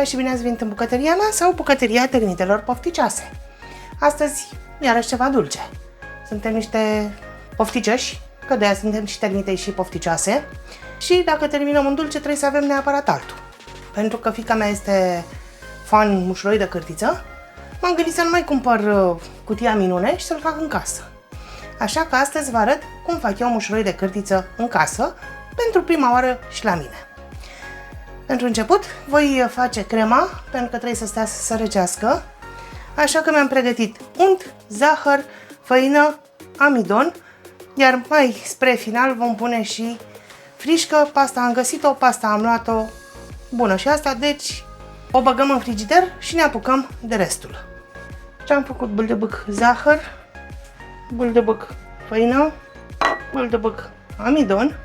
Bună și bine ați venit în bucătăria mea sau bucătăria Ternitelor Pofticioase. Astăzi, iarăși ceva dulce. Suntem niște pofticioși, că de-aia suntem și ternite și pofticioase. Și dacă terminăm un dulce, trebuie să avem neapărat altul. Pentru că fiica mea este fan mușuroi de cârtiță, m-am gândit să nu mai cumpăr cutia minune și să-l fac în casă. Așa că astăzi vă arăt cum fac eu mușuroi de cârtiță în casă, pentru prima oară și la mine. Pentru început, voi face crema, pentru că trebuie să stea să răcească. Așa că mi-am pregătit unt, zahăr, făină, amidon, iar mai spre final vom pune și frișcă. Pasta am găsit-o, pasta am luat-o, bună și asta, deci o băgăm în frigider și ne apucăm de restul. Ce am făcut? Bâldebuc zahăr, bâldebuc făină, bâldebuc amidon.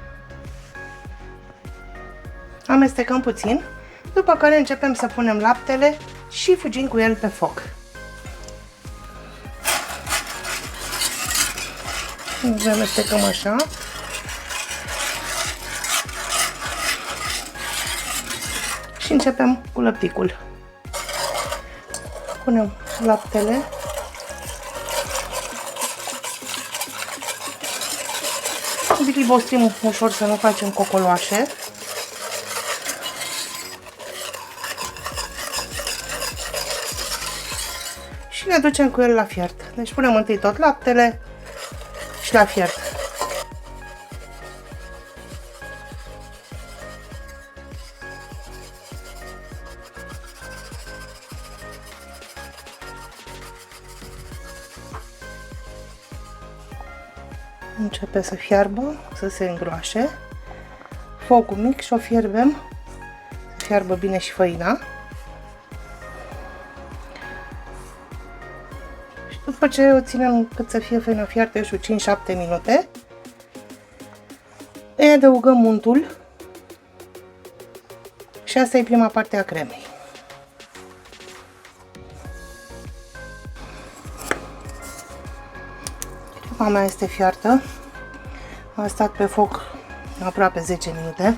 Amestecăm puțin, după care începem să punem laptele și fugim cu el pe foc. Ne amestecăm așa. Și începem cu lăpticul. Punem laptele. Bilibostrim ușor să nu facem cocoloașe. Și ne ducem cu el la fiert. Deci punem întâi tot laptele și la fiert. Începe să fiarbă, să se îngroașe. Focul mic și o fierbem, să fiarbă bine și făina. Și după ce o ținem cât să fie făina fiartă, eu știu, 5-7 minute, îi adăugăm untul și asta e prima parte a cremei. Crema mea este fiartă, a stat pe foc aproape 10 minute,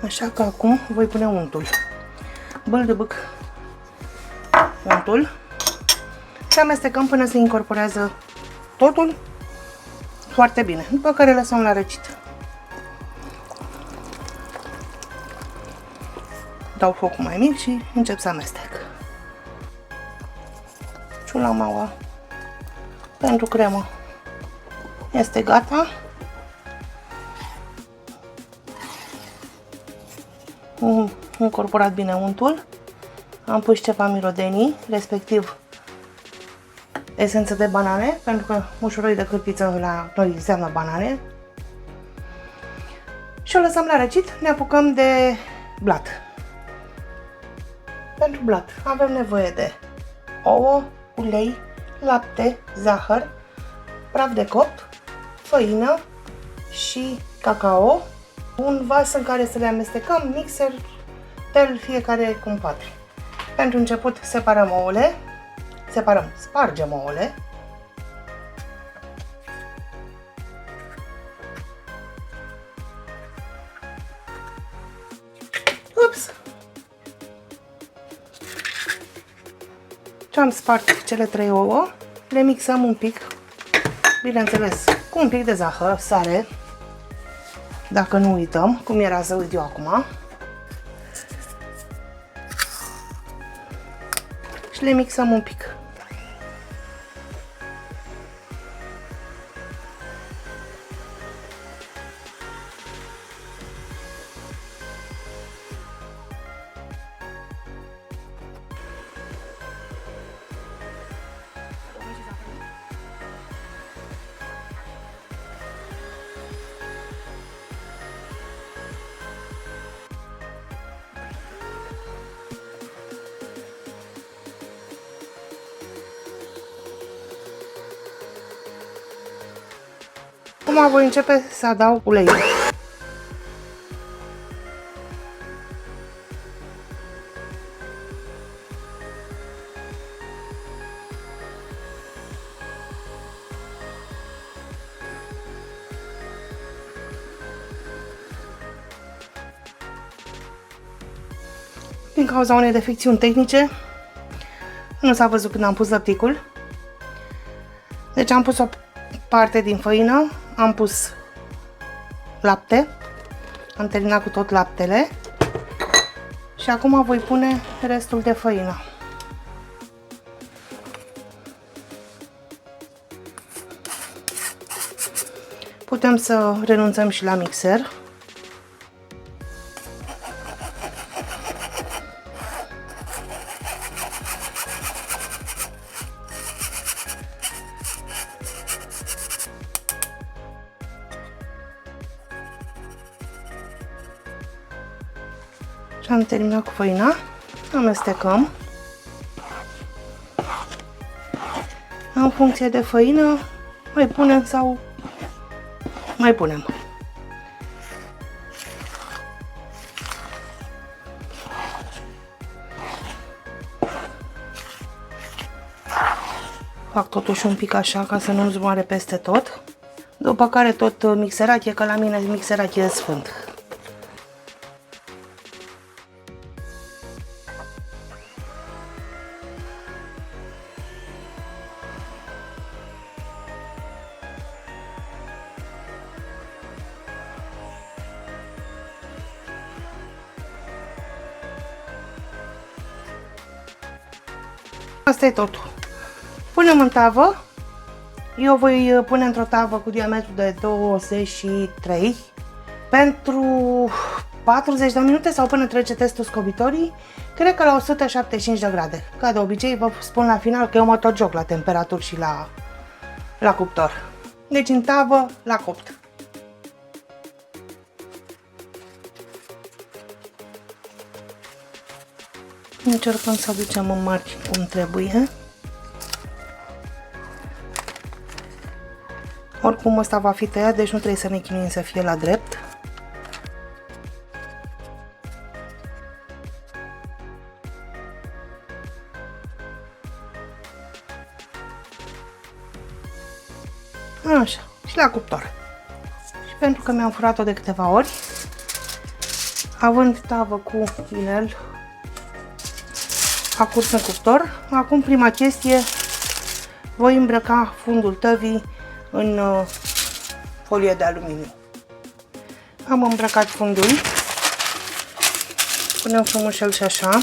așa că acum voi pune untul. Bâldebuc untul și amestecăm până se incorporează totul foarte bine, după care lăsăm la răcit. Dau focul mai mic și încep să amestec. Ciulamaua pentru cremă este gata. Am incorporat bine untul. Am pus ceva mirodenii, respectiv esență de banane, pentru că mușuroi de cârtiță la noi înseamnă banane. Și o lăsăm la răcit. Ne apucăm de blat. Pentru blat avem nevoie de ouă, ulei, lapte, zahăr, praf de copt, făină și cacao. Un vas în care să le amestecăm, mixer, tel, fiecare cum poate. Pentru început separăm ouăle, spargem ouăle. Ups! Ce am spart cele 3 ouă, le mixăm un pic, bineînțeles, cu un pic de zahăr, sare, dacă nu uităm, cum era să uit eu acum. Și le mixăm un pic. Acum voi începe să adaug uleiul. din cauza unei defecțiuni tehnice. Nu s-a văzut când am pus lăpticul. Deci am pus o parte din făină, am pus lapte, am terminat cu tot laptele și acum voi pune restul de făină. Putem să renunțăm și la mixer. Și am terminat cu făina. Amestecăm. În funcție de făină mai punem sau mai punem. Fac totuși un pic așa ca să nu zboare peste tot. După care tot mixerat, e că la mine mixerat e sfânt. Asta e totul. Punem în tavă. Eu voi pune într-o tavă cu diametru de 23 pentru 40 de minute sau până trece testul scobitorii. Cred că la 175 de grade. Ca de obicei vă spun la final că eu mă tot joc la temperaturi și la cuptor. Deci în tavă la copt. Încercăm să aducem în margini cum trebuie. Oricum ăsta va fi tăiat, deci nu trebuie să ne chinuim să fie la drept. Așa, și la cuptor. Și pentru că mi-am furat-o de câteva ori, având tavă cu inel, a curs în cuptor. Acum prima chestie, voi îmbrăca fundul tăvii în folie de aluminiu. Am îmbrăcat fundul, punem frumușel și așa,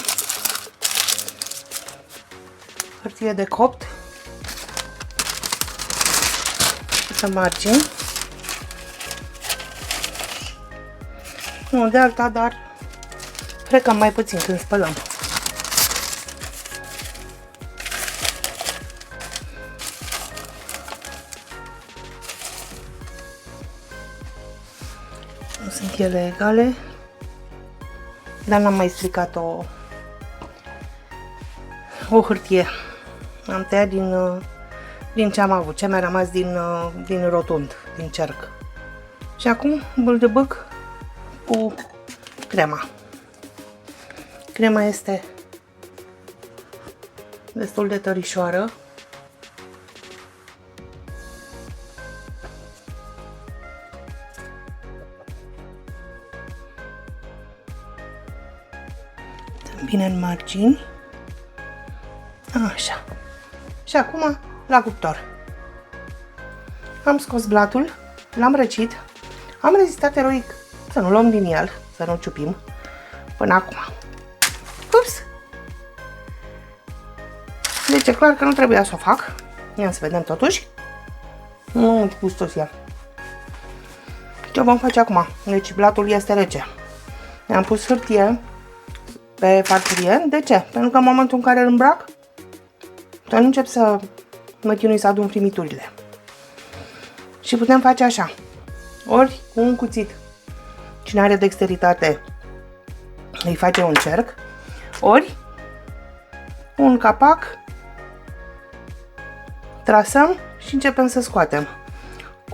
hârtie de copt, pe margini, nu de alta, dar frecăm mai puțin când spălăm. Nu sunt ele egale, dar n-am mai stricat o hârtie. Am tăiat din ce am avut, ce mi-a rămas din rotund, din cerc. Și acum bâldăbâc cu crema. Crema este destul de tărișoară. Bine în margini. Așa. Și acum la cuptor. Am scos blatul, l-am răcit, am rezistat eroic să nu luăm din el, să nu ciupim până acum. Ups! Deci e clar că nu trebuia să o fac. Ia să vedem totuși. Nu gustos ea. Ce vom face acum? Deci blatul este rece. I-am pus hârtie pe farfurie. De ce? Pentru că în momentul în care îl îmbrac, nu încep să mă chinui să adun primiturile. Și putem face așa. Ori cu un cuțit, cine are dexteritate îi face un cerc, ori un capac, trasăm și începem să scoatem.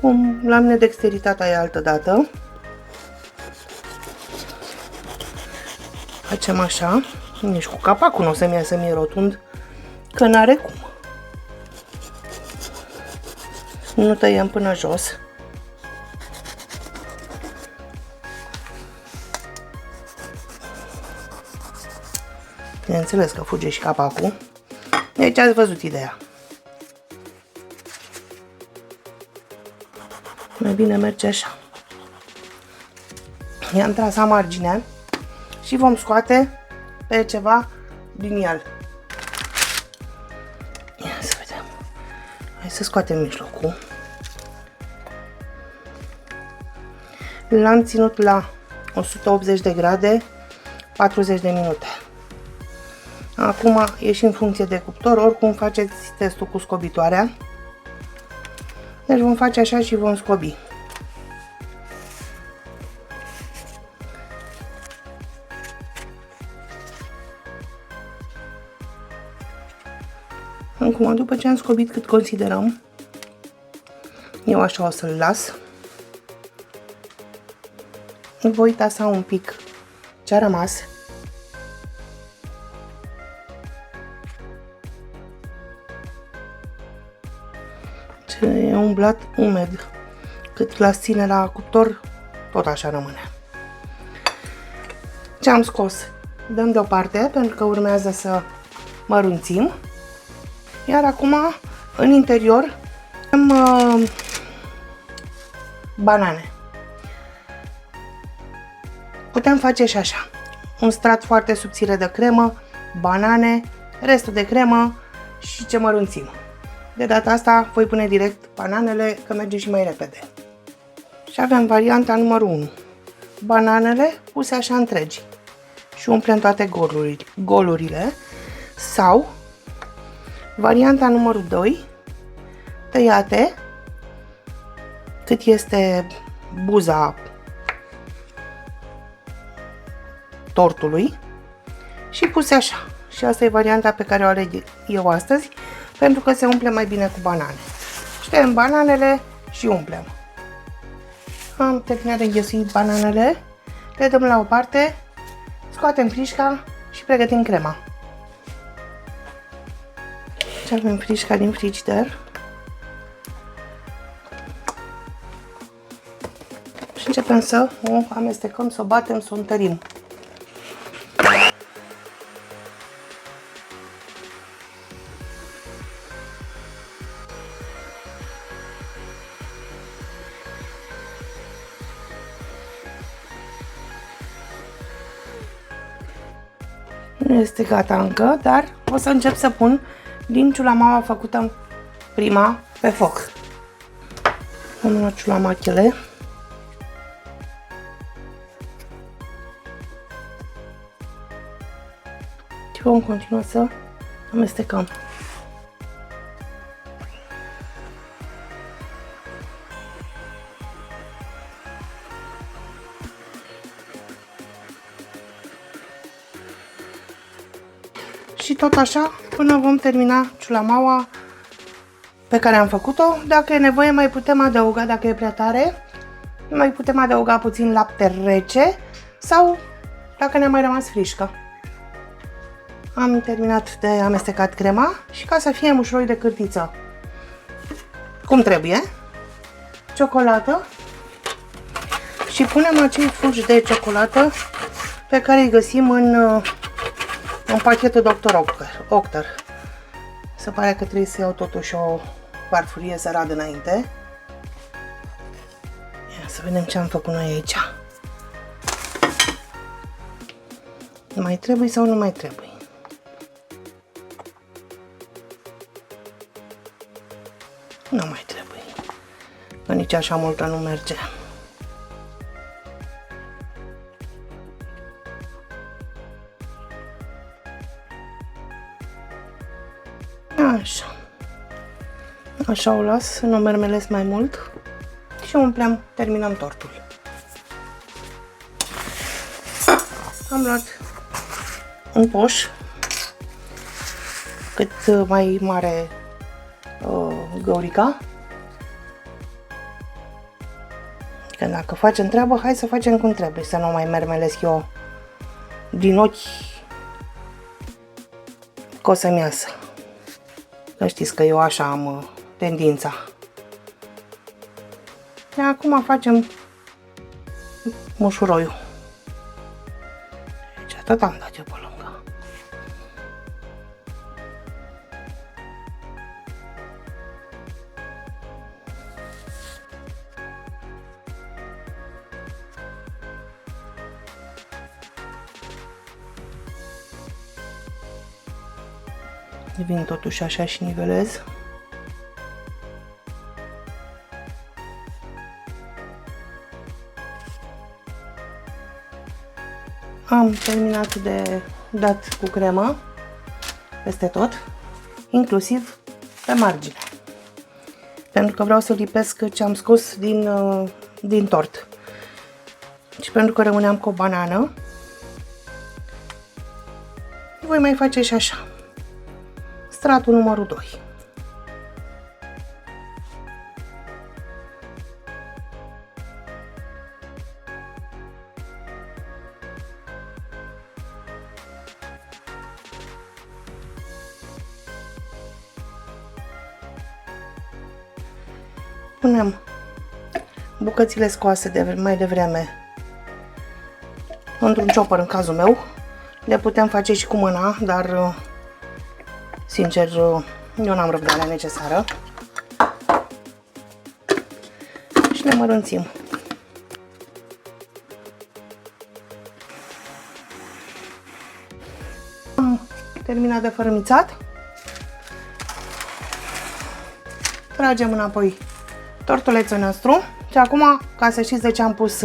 Cum la mine dexteritatea e altă dată. Facem așa. Nici cu capacul nu o să-mi iasă mie rotund, că n-are cum. Nu tăiem până jos. Bineînțeles că fuge și capacul. Deci ați văzut ideea. Mai bine merge așa. I-am tras marginea și vom scoate pe ceva din el. Ia să vedem. Hai să scoatem mijlocul. L-am ținut la 180 de grade 40 de minute. Acum e și în funcție de cuptor, oricum faceți testul cu scobitoarea. Deci vom face așa și vom scobi. Acum, după ce am scobit cât considerăm, eu așa o să-l las. Voi tasa un pic ce a rămas. E umblat umed. Cât l-ați ține la cuptor, tot așa rămâne. Ce am scos? Dăm deoparte, pentru că urmează să mărunțim. Iar acum, în interior, am banane. Putem face și așa. Un strat foarte subțire de cremă, banane, restul de cremă și ce mărunțim. De data asta voi pune direct bananele, că merge și mai repede. Și avem varianta numărul 1. Bananele puse așa întregi și umplem toate golurile. Sau varianta numărul 2, tăiate cât este buza tortului și puse așa. Și asta e varianta pe care o aleg eu astăzi, pentru că se umple mai bine cu banane. Ștergem bananele și umplem. Am terminat de înghesuit bananele, le dăm la o parte, scoatem frișca și pregătim crema. Și avem frișca din frigider. Și începem să o amestecăm, să o batem, să o întărim. Nu este gata încă, dar o să încep să pun din ciulamaua făcută prima pe foc. Am luat ciulamachele. Și vom continua să amestecăm. Și tot așa până vom termina ciulamaua pe care am făcut-o. Dacă e nevoie mai putem adăuga, dacă e prea tare, mai putem adăuga puțin lapte rece sau dacă ne-a mai rămas frișcă. Am terminat de amestecat crema și ca să fie mușroi de cârtiță cum trebuie, ciocolată și punem acei fulgi de ciocolată pe care îi găsim în pachetul Dr. Octar. Se pare că trebuie să iau totuși o farfurie să rad înainte. Ia să vedem ce am făcut noi aici. Mai trebuie sau nu mai trebuie? Nu mai trebuie. Că nici așa multă nu merge. Așa. Așa o las, să nu mermelesc mai mult și umplem, terminăm tortul. Am luat un poș cât mai mare găurica. Că dacă facem treabă, hai să facem cum trebuie, să nu mai mermelesc eu din ochi, că o să-mi iasă. Că știți că eu așa am tendința. Și acum facem mușuroiul. Deci atât am dat eu pe lângă. Vin totuși așa și nivelez. Am terminat de dat cu cremă peste tot, inclusiv pe margine, pentru că vreau să lipesc ce am scos din tort. Și pentru că rămâneam cu o banană, voi mai face și așa. Stratul numărul 2. Punem bucățile scoase mai devreme într-un chopper în cazul meu. Le putem face și cu mâna, dar sincer eu n-am răbdarea necesară. Și le mărunțim. Am terminat de fărâmițat. Tragem înapoi tortulețul nostru și acum, ca să știți de ce am pus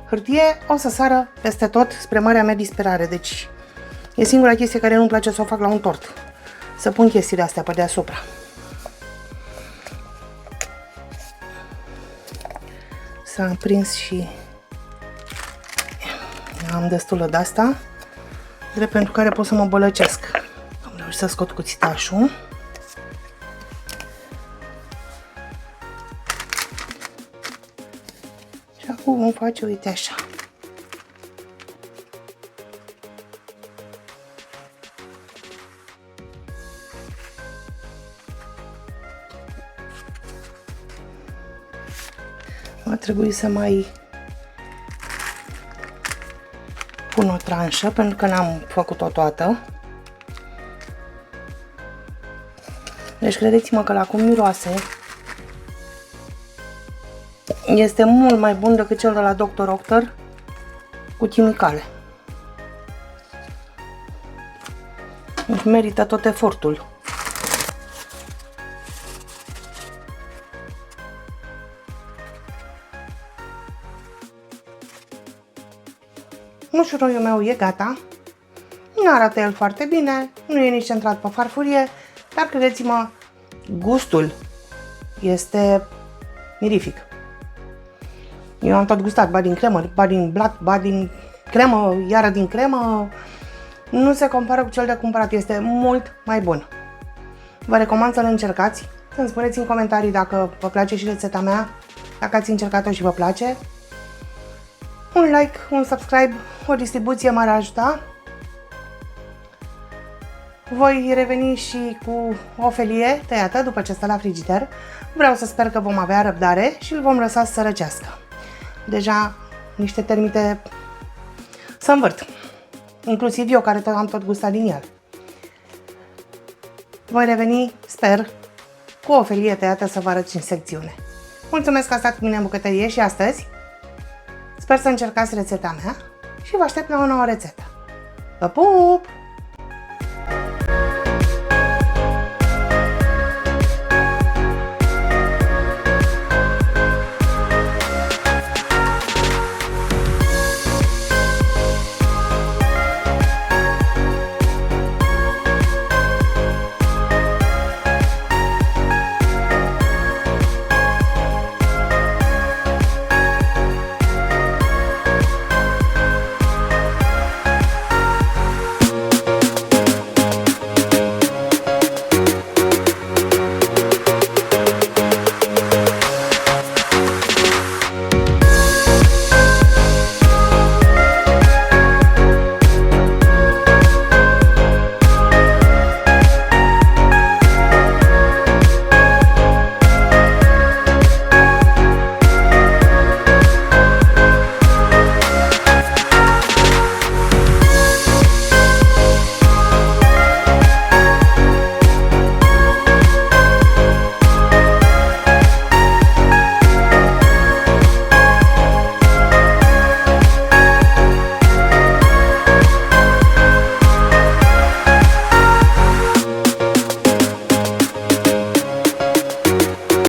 hârtie, o să sară peste tot spre marea mea disperare. Deci e singura chestie care nu-mi place să o fac la un tort, să pun chestiile astea pe deasupra. S-a aprins și am destulă de asta, drept pentru care pot să mă bălăcesc. Am reușit să scot cuțitașul. Și acum vom face, uite așa. Va trebui să mai pun o tranșă, pentru că n-am făcut-o toată. Deci credeți-mă că la cum miroase este mult mai bun decât cel de la Dr. Octar cu chimicale. Deci merită tot efortul. Mușuroiul meu e gata. Nu arată el foarte bine, nu e nici centrat pe farfurie, dar credeți-mă, gustul este mirific. Eu am tot gustat, ba din cremă, ba din blat, ba din cremă, iară din cremă. Nu se compară cu cel de cumpărat, este mult mai bun. Vă recomand să-l încercați. Să-mi spuneți în comentarii dacă vă place și rețeta mea, dacă ați încercat-o și vă place. Un like, un subscribe, o distribuție m-ar ajuta. Voi reveni și cu o felie tăiată după ce stă la frigider. Vreau să sper că vom avea răbdare și îl vom lăsa să răcească. Deja niște termite să învârt. Inclusiv eu care am tot gustat din el. Voi reveni, sper, cu o felie tăiată să vă arăt și în secțiune. Mulțumesc că ați stat cu mine în bucătărie și astăzi. Sper să încercați rețeta mea și vă aștept la o nouă rețetă. Vă pup!